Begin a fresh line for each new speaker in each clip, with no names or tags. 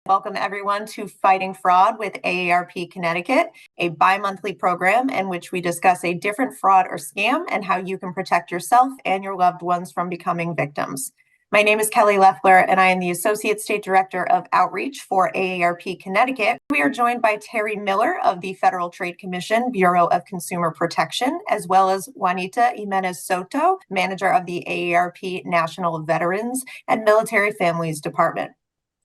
Welcome everyone to Fighting Fraud with AARP Connecticut, a bi-monthly program in which we discuss a different fraud or scam and how you can protect yourself and your loved ones from becoming victims. My name is Kelly Leffler, and I am the Associate State Director of Outreach for AARP Connecticut. We are joined by Terry Miller of the Federal Trade Commission, Bureau of Consumer Protection, as well as Juanita Jimenez Soto, Manager of the AARP National Veterans and Military Families Department.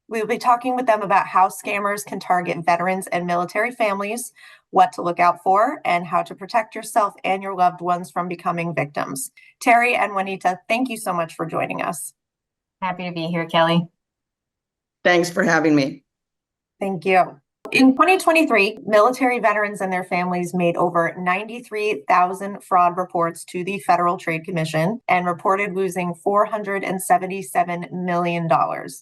We will be talking with them about how scammers can target veterans and military families, what to look out for, and how to protect yourself and your loved ones from becoming victims. Terry and Juanita, thank you so much for joining us.
Happy to be here, Kelly.
Thanks for having me.
Thank you. In 2023, military veterans and their families made over 93,000 fraud reports to the Federal Trade Commission and reported losing $477 million.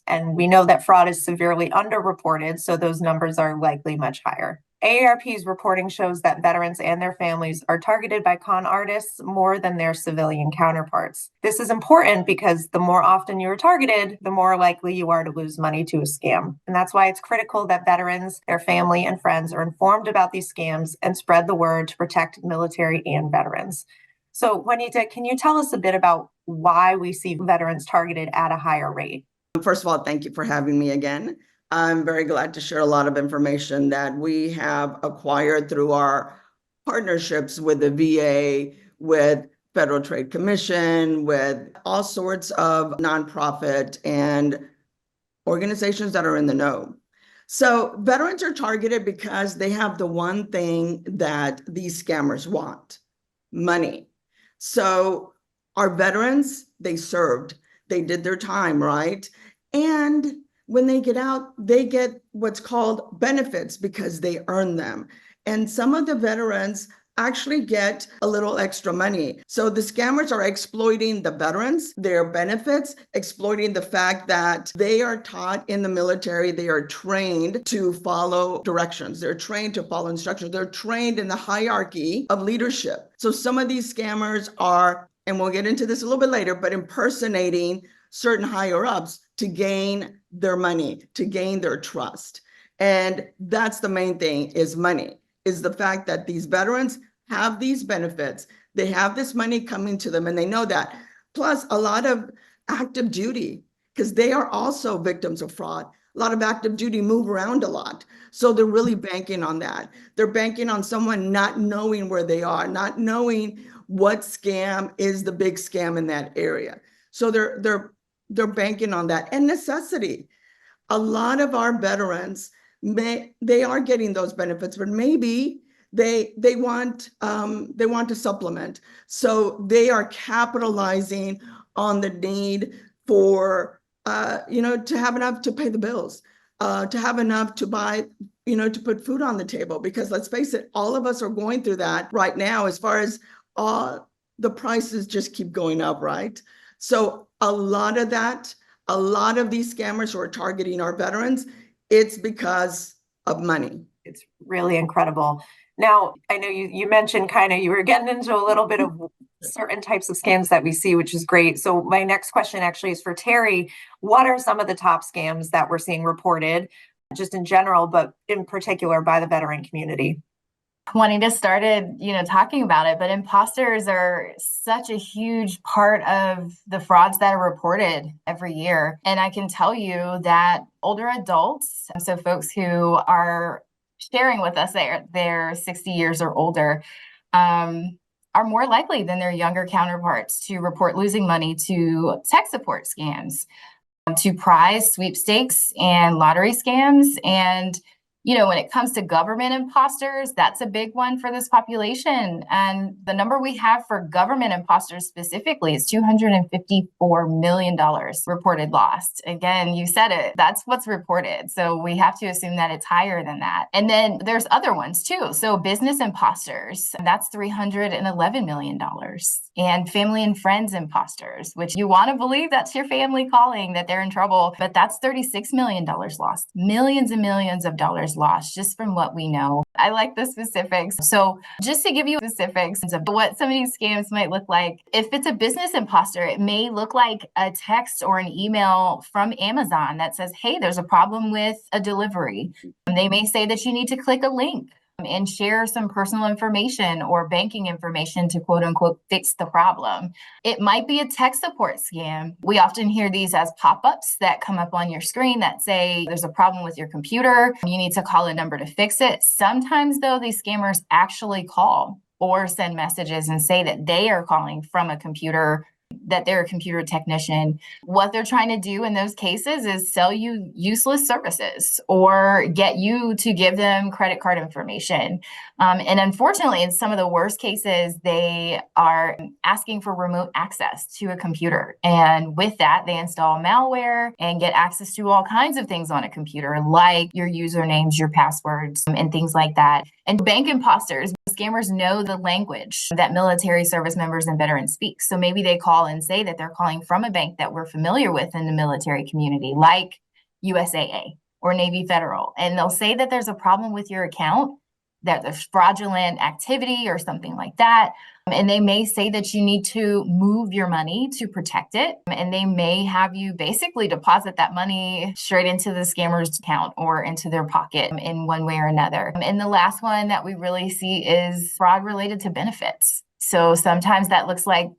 And we know that fraud is severely underreported, so those numbers are likely much higher. AARP's reporting shows that veterans and their families are targeted by con artists more than their civilian counterparts. This is important because the more often you are targeted, the more likely you are to lose money to a scam. And that's why it's critical that veterans, their family, and friends are informed about these scams and spread the word to protect military and veterans. So, Juanita, can you tell us a bit about why we see veterans targeted at a higher rate?
First of all, thank you for having me again. I'm very glad to share a lot of information that we have acquired through our partnerships with the VA, with Federal Trade Commission, with all sorts of nonprofit and organizations that are in the know. So veterans are targeted because they have the one thing that these scammers want: money. So our veterans, they served, they did their time, right? And when they get out, they get what's called benefits because they earn them. And some of the veterans actually get a little extra money. So the scammers are exploiting the veterans, their benefits, exploiting the fact that they are taught in the military, they are trained to follow directions. They're trained to follow instructions. They're trained in the hierarchy of leadership. So some of these scammers are, and we'll get into this a little bit later, but impersonating certain higher ups to gain their money, to gain their trust. And that's the main thing, is money, is the fact that these veterans have these benefits. They have this money coming to them, and they know that. Plus a lot of active duty, because they are also victims of fraud. A lot of active duty move around a lot. So they're really banking on that. They're banking on someone not knowing where they are, not knowing what scam is the big scam in that area. So they're banking on that, and necessity. A lot of our veterans, they are getting those benefits, but maybe they want to supplement. So they are capitalizing on the need for to have enough to pay the bills, to have enough to buy, to put food on the table. Because let's face it, all of us are going through that right now, as far as the prices just keep going up, right? So a lot of these scammers who are targeting our veterans, it's because of money.
It's really incredible. Now, I know you mentioned you were getting into a little bit of certain types of scams that we see, which is great. So my next question actually is for Terry. What are some of the top scams that we're seeing reported, just in general, but in particular by the veteran community?
Juanita started, talking about it, but imposters are such a huge part of the frauds that are reported every year. And I can tell you that older adults, so folks who are sharing with us they're 60 years or older, are more likely than their younger counterparts to report losing money to tech support scams, to prize sweepstakes and lottery scams. And when it comes to government imposters, that's a big one for this population. And the number we have for government imposters specifically is $254 million reported lost. Again, you said it, that's what's reported. So we have to assume that it's higher than that. And then there's other ones too. So business imposters, that's $311 million. And family and friends imposters, which you want to believe that's your family calling that they're in trouble, but that's $36 million lost. Millions and millions of dollars lost just from what we know. I like the specifics. So just to give you specifics of what some of these scams might look like, if it's a business imposter, it may look like a text or an email from Amazon that says, hey, there's a problem with a delivery. And they may say that you need to click a link and share some personal information or banking information to quote unquote fix the problem. It might be a tech support scam. We often hear these as pop-ups that come up on your screen that say there's a problem with your computer. You need to call a number to fix it. Sometimes though, these scammers actually call or send messages and say that they are calling from a computer, that they're a computer technician. What they're trying to do in those cases is sell you useless services or get you to give them credit card information. And unfortunately, in some of the worst cases, they are asking for remote access to a computer. And with that, they install malware and get access to all kinds of things on a computer, like your usernames, your passwords, and things like that. And bank imposters, scammers know the language that military service members and veterans speak. So maybe they call and say that they're calling from a bank that we're familiar with in the military community, like USAA or Navy Federal. And they'll say that there's a problem with your account, that there's fraudulent activity or something like that. And they may say that you need to move your money to protect it. And they may have you basically deposit that money straight into the scammer's account or into their pocket in one way or another. And the last one that we really see is fraud related to benefits. So sometimes that looks like,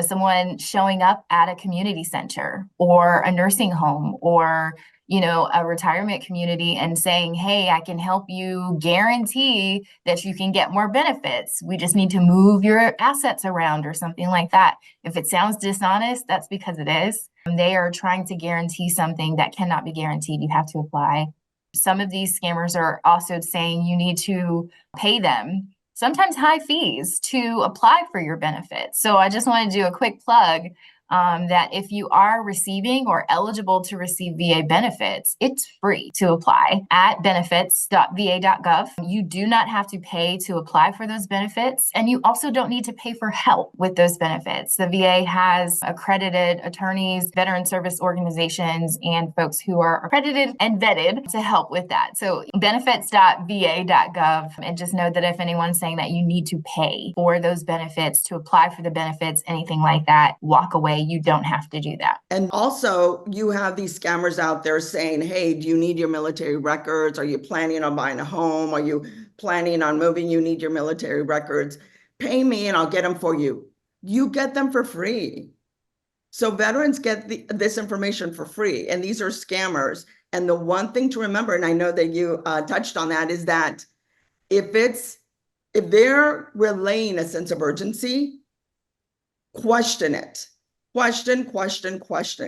someone showing up at a community center or a nursing home or a retirement community and saying, hey, I can help you guarantee that you can get more benefits. We just need to move your assets around or something like that. If it sounds dishonest, that's because it is. They are trying to guarantee something that cannot be guaranteed. You have to apply. Some of these scammers are also saying you need to pay them sometimes high fees to apply for your benefits. So I just want to do a quick plug that if you are receiving or eligible to receive VA benefits, it's free to apply at benefits.va.gov. You do not have to pay to apply for those benefits, and you also don't need to pay for help with those benefits. The VA has accredited attorneys, veteran service organizations, and folks who are accredited and vetted to help with that. So benefits.va.gov, and just know that if anyone's saying that you need to pay for those benefits, to apply for the benefits, anything like that, walk away. You don't have to do that.
And also, you have these scammers out there saying, hey, do you need your military records? Are you planning on buying a home? Are you planning on moving? You need your military records. Pay me and I'll get them for you. You get them for free. So veterans get this information for free. And these are scammers. And the one thing to remember, and I know that you touched on that, is that if they're relaying a sense of urgency, question it. Question,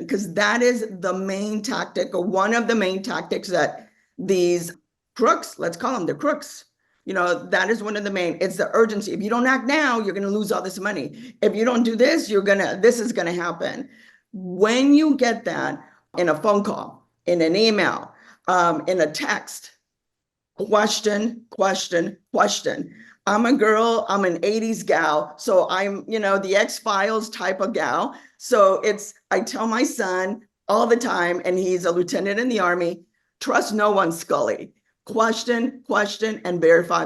because that is the main tactic, or one of the main tactics that these crooks, let's call them the crooks, that is one of the main, it's the urgency. If you don't act now, you're going to lose all this money. If you don't do this, this is going to happen. When you get that in a phone call, in an email, in a text, question. I'm a girl, I'm an 80s gal. So I'm, the X-Files type of gal. So I tell my son all the time, and he's a lieutenant in the Army, trust no one, Scully. Question, and verify.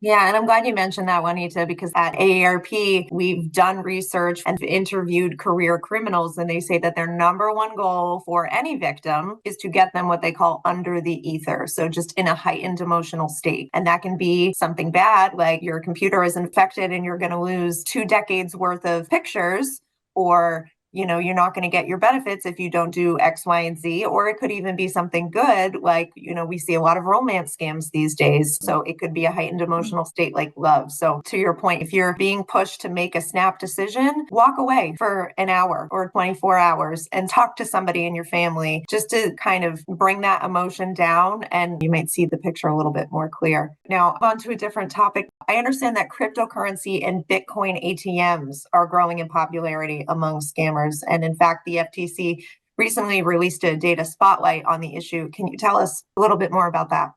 Yeah, and I'm glad you mentioned that, Juanita, because at AARP, we've done research and interviewed career criminals, and they say that their number one goal for any victim is to get them what they call under the ether. So just in a heightened emotional state. And that can be something bad, like your computer is infected and you're going to lose 2 decades worth of pictures, or you're not going to get your benefits if you don't do X, Y, and Z. Or it could even be something good, like, we see a lot of romance scams these days. So it could be a heightened emotional state like love. So to your point, if you're being pushed to make a snap decision, walk away for an hour or 24 hours and talk to somebody in your family just to kind of bring that emotion down, and you might see the picture a little bit more clear. Now, on to a different topic. I understand that cryptocurrency and Bitcoin ATMs are growing in popularity among scammers. And in fact, the FTC recently released a data spotlight on the issue. Can you tell us a little bit more about that?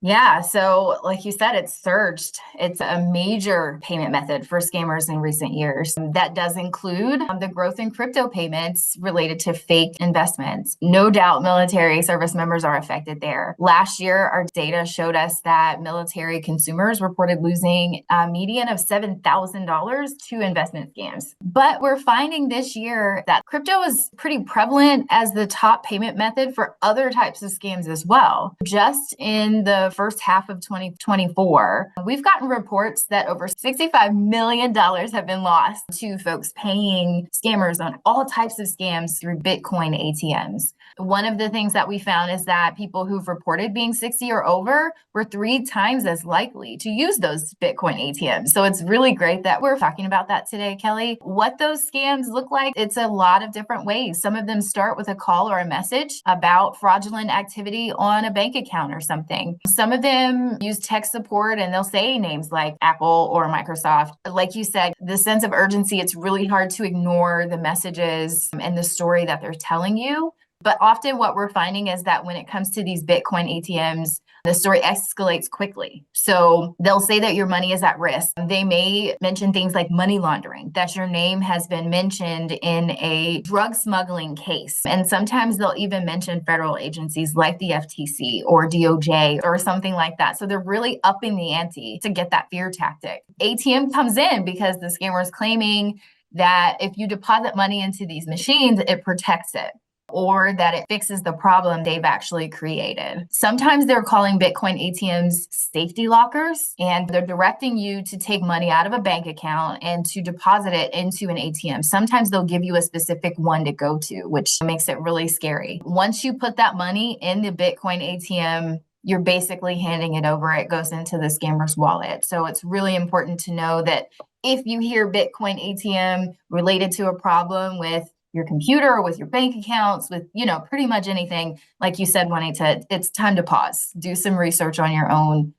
Yeah, so like you said, it's surged. It's a major payment method for scammers in recent years. That does include the growth in crypto payments related to fake investments. No doubt military service members are affected there. Last year, our data showed us that military consumers reported losing a median of $7,000 to investment scams. But we're finding this year that crypto is pretty prevalent as the top payment method for other types of scams as well. Just in the first half of 2024, we've gotten reports that over $65 million have been lost to folks paying scammers on all types of scams through Bitcoin ATMs. One of the things that we found is that people who've reported being 60 or over were 3 times as likely to use those Bitcoin ATMs. So it's really great that we're talking about that today, Kelly. What those scams look like, it's a lot of different ways. Some of them start with a call or a message about fraudulent activity on a bank account or something. Some of them use tech support and they'll say names like Apple or Microsoft. Like you said, the sense of urgency, it's really hard to ignore the messages and the story that they're telling you. But often what we're finding is that when it comes to these Bitcoin ATMs, the story escalates quickly. So they'll say that your money is at risk. They may mention things like money laundering, that your name has been mentioned in a drug smuggling case. And sometimes they'll even mention federal agencies like the FTC or DOJ or something like that. So they're really upping the ante to get that fear tactic. ATM comes in because the scammer is claiming that if you deposit money into these machines, it protects it, or that it fixes the problem they've actually created. Sometimes they're calling Bitcoin ATMs safety lockers, and they're directing you to take money out of a bank account and to deposit it into an ATM. Sometimes they'll give you a specific one to go to, which makes it really scary. Once you put that money in the Bitcoin ATM, you're basically handing it over. It goes into the scammer's wallet. So it's really important to know that if you hear Bitcoin ATM related to a problem with your computer or with your bank accounts, with, pretty much anything, like you said, Juanita, it's time to pause, do some research on your own,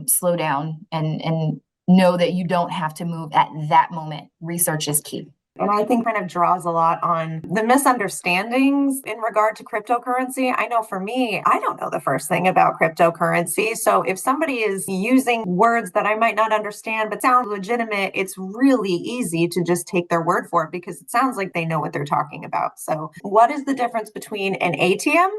slow down and know that you don't have to move at that moment. Research is key.
And I think kind of draws a lot on the misunderstandings in regard to cryptocurrency. I know for me, I don't know the first thing about cryptocurrency. So if somebody is using words that I might not understand but sound legitimate, it's really easy to just take their word for it because it sounds like they know what they're talking about. So what is the difference between an ATM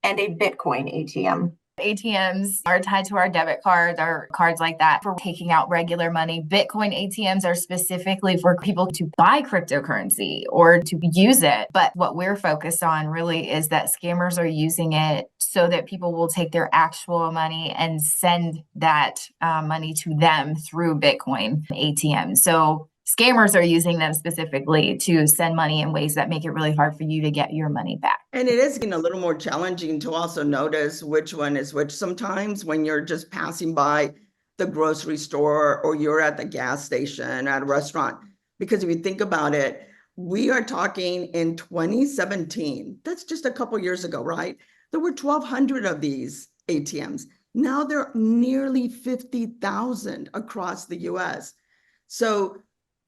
and a Bitcoin ATM?
ATMs are tied to our debit cards or cards like that for taking out regular money. Bitcoin ATMs are specifically for people to buy cryptocurrency or to use it. But what we're focused on really is that scammers are using it so that people will take their actual money and send that money to them through Bitcoin ATMs. So scammers are using them specifically to send money in ways that make it really hard for you to get your money back.
And it is getting a little more challenging to also notice which one is which sometimes when you're just passing by the grocery store or you're at the gas station at a restaurant. Because if you think about it, we are talking in 2017, that's just a couple years ago, right? There were 1,200 of these ATMs. Now there are nearly 50,000 across the US. So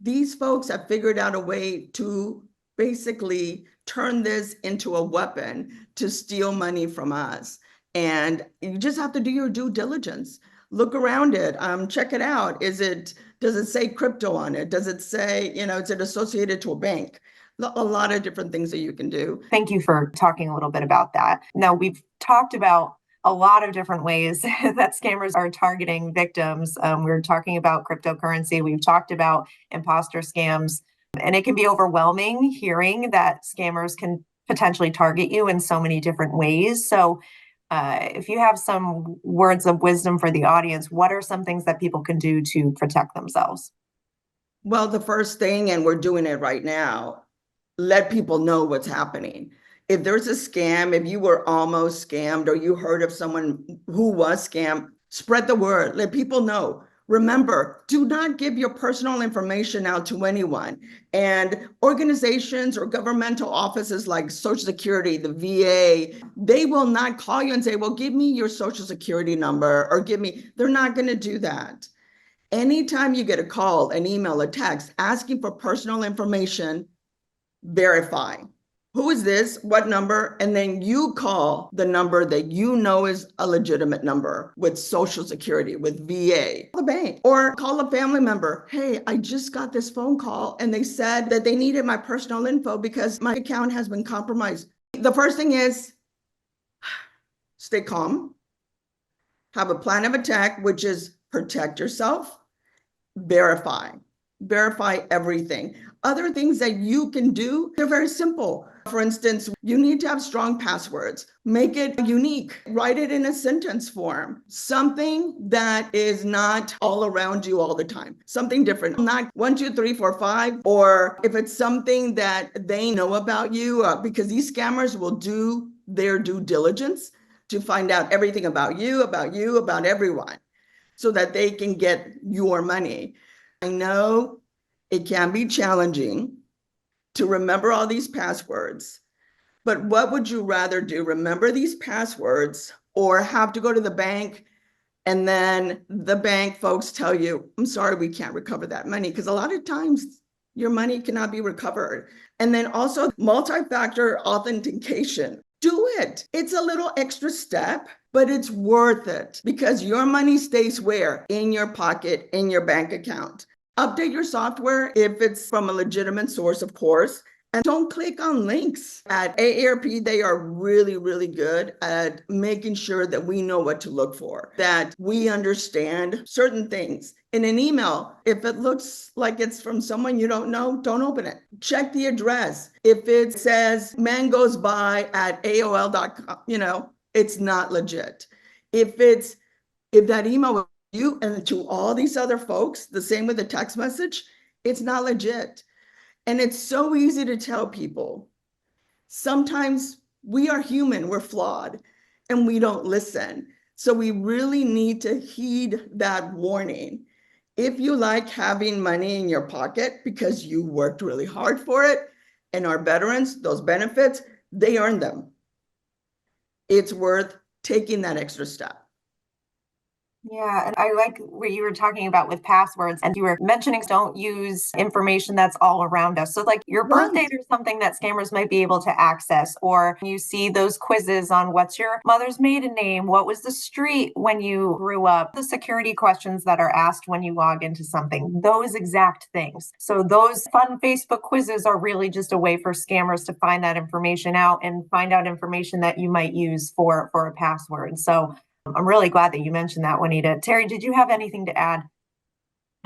these folks have figured out a way to basically turn this into a weapon to steal money from us. And you just have to do your due diligence. Look around it, check it out. Does it say crypto on it? Does it say, is it associated to a bank? A lot of different things that you can do.
Thank you for talking a little bit about that. Now, we've talked about a lot of different ways that scammers are targeting victims. We're talking about cryptocurrency. We've talked about imposter scams, and it can be overwhelming hearing that scammers can potentially target you in so many different ways. So if you have some words of wisdom for the audience, what are some things that people can do to protect themselves?
Well, the first thing, and we're doing it right now, let people know what's happening. If there's a scam, if you were almost scammed or you heard of someone who was scammed, spread the word, let people know. Remember, do not give your personal information out to anyone. And organizations or governmental offices like Social Security, the VA, they will not call you and say, well, give me your Social Security number or they're not going to do that. Anytime you get a call, an email, a text asking for personal information, verify. who is this? What number? And then you call the number that you know is a legitimate number with Social Security, with VA, the bank, or call a family member. Hey, I just got this phone call and they said that they needed my personal info because my account has been compromised. The first thing is stay calm, have a plan of attack, which is protect yourself, verify everything. Other things that you can do, they're very simple. For instance, you need to have strong passwords. Make it unique. Write it in a sentence form. Something that is not all around you all the time. Something different. Not 1, 2, 3, 4, 5. Or if it's something that they know about you, because these scammers will do their due diligence to find out everything about you, about everyone, so that they can get your money. I know it can be challenging to remember all these passwords, but what would you rather do? Remember these passwords or have to go to the bank and then the bank folks tell you, I'm sorry, we can't recover that money, because a lot of times your money cannot be recovered. And then also multi-factor authentication. Do it. It's a little extra step, but it's worth it because your money stays where? In your pocket, in your bank account. Update your software if it's from a legitimate source, of course. And don't click on links. At AARP, they are really, really good at making sure that we know what to look for, that we understand certain things. In an email, if it looks like it's from someone you don't know, don't open it. Check the address. If it says man goes by at AOL.com, it's not legit. If that email you and to all these other folks, the same with the text message, it's not legit. And it's so easy to tell people. Sometimes we are human, we're flawed, and we don't listen. So we really need to heed that warning. If you like having money in your pocket because you worked really hard for it, and our veterans, those benefits, they earn them. It's worth taking that extra step.
Yeah, and I like what you were talking about with passwords, and you were mentioning don't use information that's all around us. So like your birth date or something that scammers might be able to access, or you see those quizzes on what's your mother's maiden name, what was the street when you grew up, the security questions that are asked when you log into something, those exact things. So those fun Facebook quizzes are really just a way for scammers to find that information out and find out information that you might use for a password. So I'm really glad that you mentioned that, Juanita. Terry, did you have anything to add?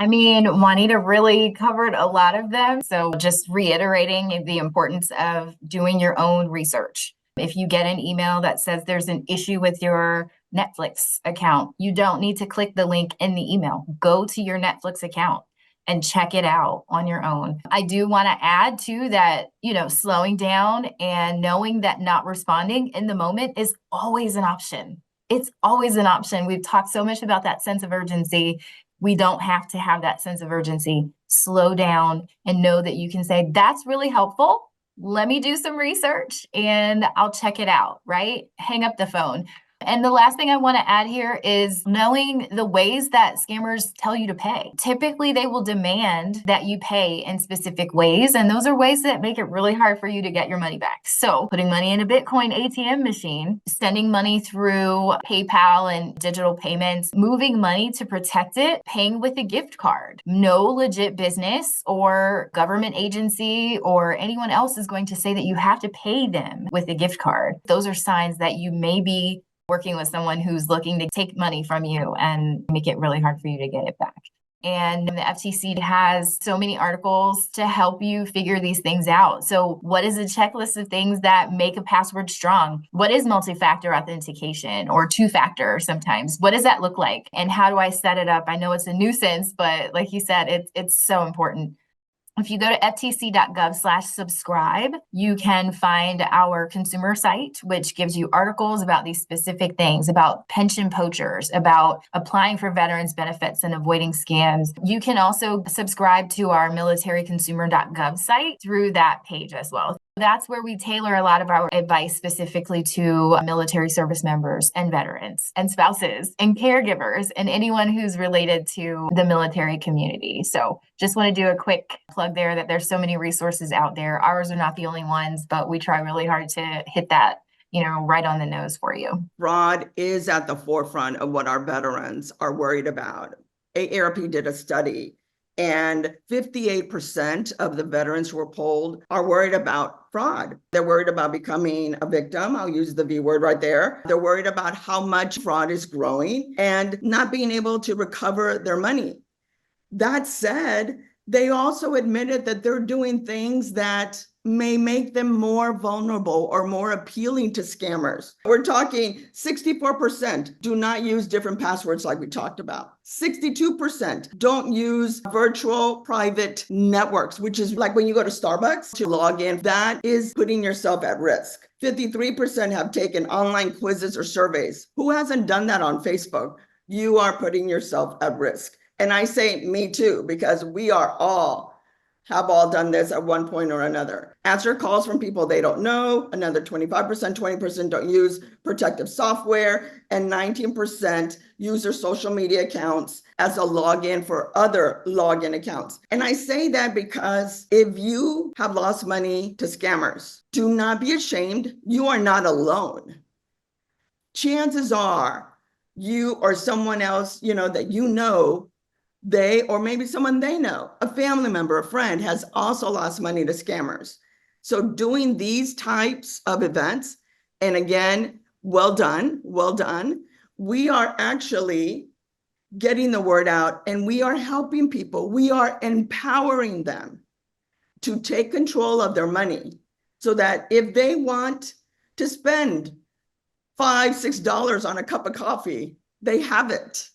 I mean, Juanita really covered a lot of them. So just reiterating the importance of doing your own research. If you get an email that says there's an issue with your Netflix account, you don't need to click the link in the email. Go to your Netflix account and check it out on your own. I do want to add too that, slowing down and knowing that not responding in the moment is always an option. It's always an option. We've talked so much about that sense of urgency. We don't have to have that sense of urgency. Slow down and know that you can say, that's really helpful. Let me do some research and I'll check it out, right? Hang up the phone. And the last thing I want to add here is knowing the ways that scammers tell you to pay. Typically, they will demand that you pay in specific ways, and those are ways that make it really hard for you to get your money back. So putting money in a Bitcoin ATM machine, sending money through PayPal and digital payments, moving money to protect it, paying with a gift card. No legit business or government agency or anyone else is going to say that you have to pay them with a gift card. Those are signs that you may be working with someone who's looking to take money from you and make it really hard for you to get it back. And the FTC has so many articles to help you figure these things out. So what is a checklist of things that make a password strong? What is multi-factor authentication or two-factor sometimes? What does that look like? And how do I set it up? I know it's a nuisance, but like you said, it's so important. If you go to ftc.gov/subscribe, you can find our consumer site, which gives you articles about these specific things, about pension poachers, about applying for veterans benefits and avoiding scams. You can also subscribe to our militaryconsumer.gov site through that page as well. That's where we tailor a lot of our advice specifically to military service members and veterans and spouses and caregivers and anyone who's related to the military community. So just want to do a quick plug there that there's so many resources out there. Ours are not the only ones, but we try really hard to hit that, right on the nose for you.
Fraud is at the forefront of what our veterans are worried about. AARP did a study, and 58% of the veterans who were polled are worried about fraud. They're worried about becoming a victim. I'll use the V word right there. They're worried about how much fraud is growing and not being able to recover their money. That said, they also admitted that they're doing things that may make them more vulnerable or more appealing to scammers. We're talking 64% do not use different passwords like we talked about. 62% don't use virtual private networks, which is like when you go to Starbucks to log in, that is putting yourself at risk. 53% have taken online quizzes or surveys. Who hasn't done that on Facebook? You are putting yourself at risk. And I say me too, because we have all done this at one point or another. Answer calls from people they don't know. Another 25%, 20% don't use protective software, and 19% use their social media accounts as a login for other login accounts. And I say that because if you have lost money to scammers, do not be ashamed. You are not alone. Chances are you or someone else, that they, or maybe someone they know, a family member, a friend, has also lost money to scammers. So doing these types of events, and again, well done. We are actually getting the word out, and we are helping people. We are empowering them to take control of their money so that if they want to spend $5, $6 on a cup of coffee, they have it,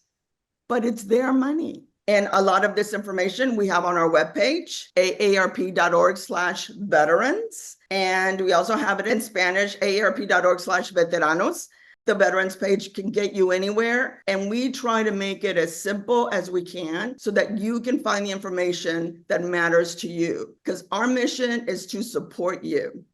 but it's their money. And a lot of this information we have on our webpage, aarp.org/veterans. And we also have it in Spanish, aarp.org/veteranos. The veterans page can get you anywhere. And we try to make it as simple as we can so that you can find the information that matters to you, because our mission is to support you.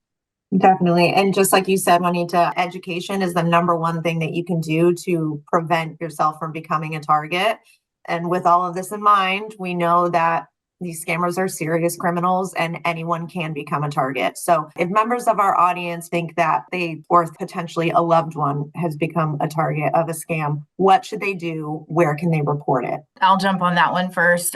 Definitely. And just like you said, Juanita, education is the number one thing that you can do to prevent yourself from becoming a target. And with all of this in mind, we know that these scammers are serious criminals and anyone can become a target. So if members of our audience think that they or potentially a loved one has become a target of a scam, what should they do? Where can they report it?
I'll jump on that one first.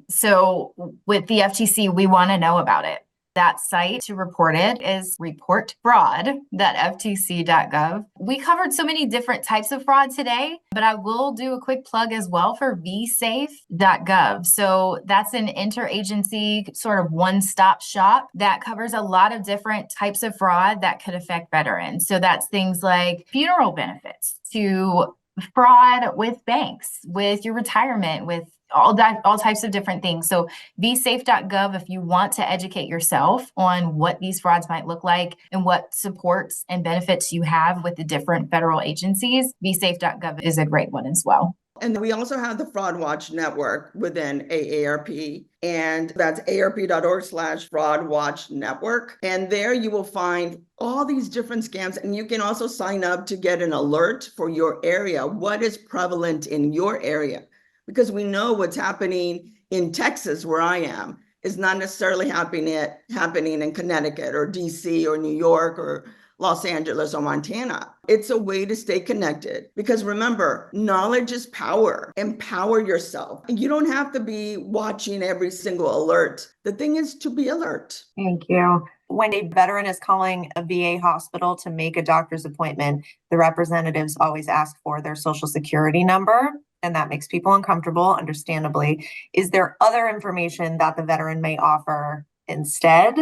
So with the FTC, we want to know about it. That site to report it is reportfraud.ftc.gov. We covered so many different types of fraud today, but I will do a quick plug as well for vsafe.gov. So that's an interagency sort of one-stop shop that covers a lot of different types of fraud that could affect veterans. So that's things like funeral benefits to fraud with banks, with your retirement, with all types of different things. So vsafe.gov if you want to educate yourself on what these frauds might look like and what supports and benefits you have with the different federal agencies. vsafe.gov is a great one as well.
And we also have the Fraud Watch Network within AARP, and that's aarp.org/Fraud Watch Network. And there you will find all these different scams, and you can also sign up to get an alert for your area. What is prevalent in your area? Because we know what's happening in Texas, where I am, is not necessarily happening in Connecticut or DC or New York or Los Angeles or Montana. It's a way to stay connected, because remember, knowledge is power. Empower yourself. You don't have to be watching every single alert. The thing is to be alert.
Thank you. When a veteran is calling a VA hospital to make a doctor's appointment, the representatives always ask for their social security number, and that makes people uncomfortable, understandably. Is there other information that the veteran may offer instead?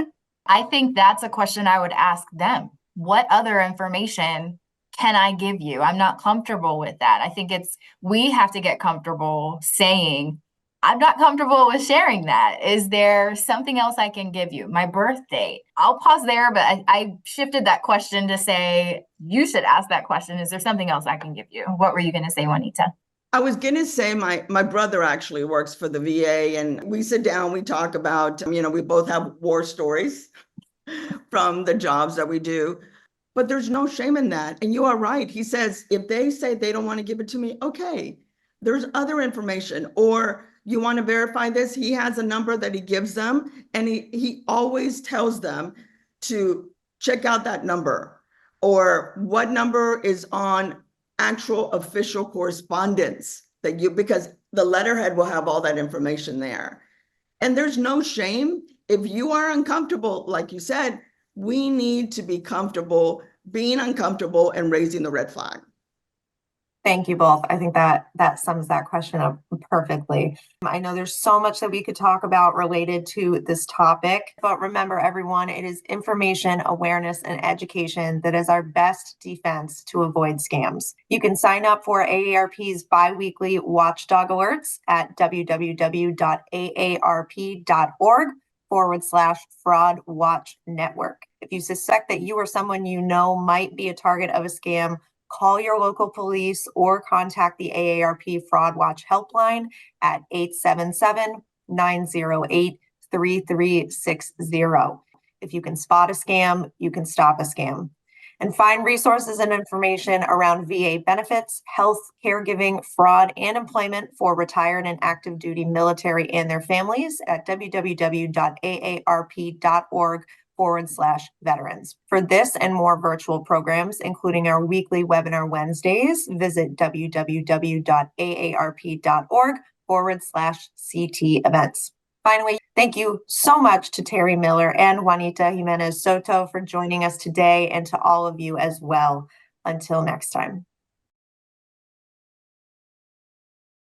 I think that's a question I would ask them. What other information can I give you? I'm not comfortable with that. I think we have to get comfortable saying, I'm not comfortable with sharing that. Is there something else I can give you? My birth date. I'll pause there, but I shifted that question to say, you should ask that question. Is there something else I can give you? What were you going to say, Juanita?
I was going to say my brother actually works for the VA, and we sit down, we talk about, we both have war stories. from the jobs that we do. But there's no shame in that. And you are right. He says, if they say they don't want to give it to me, okay, there's other information. Or you want to verify this? He has a number that he gives them, and he always tells them to check out that number, or what number is on actual official correspondence that because the letterhead will have all that information there. And there's no shame. If you are uncomfortable, like you said, we need to be comfortable being uncomfortable and raising the red flag.
Thank you both. I think that sums that question up perfectly. I know there's so much that we could talk about related to this topic, but remember everyone, it is information, awareness, and education that is our best defense to avoid scams. You can sign up for AARP's biweekly watchdog alerts at www.aarp.org/fraud watch network. If you suspect that you or someone you know might be a target of a scam, call your local police or contact the AARP Fraud Watch helpline at 877-908-3360. If you can spot a scam, you can stop a scam. And find resources and information around VA benefits, health, caregiving, fraud, and employment for retired and active duty military and their families at www.aarp.org/veterans. For this and more virtual programs, including our weekly webinar Wednesdays, visit www.aarp.org/CT events. Finally, thank you so much to Terry Miller and Juanita Jimenez Soto for joining us today, and to all of you as well. Until next time.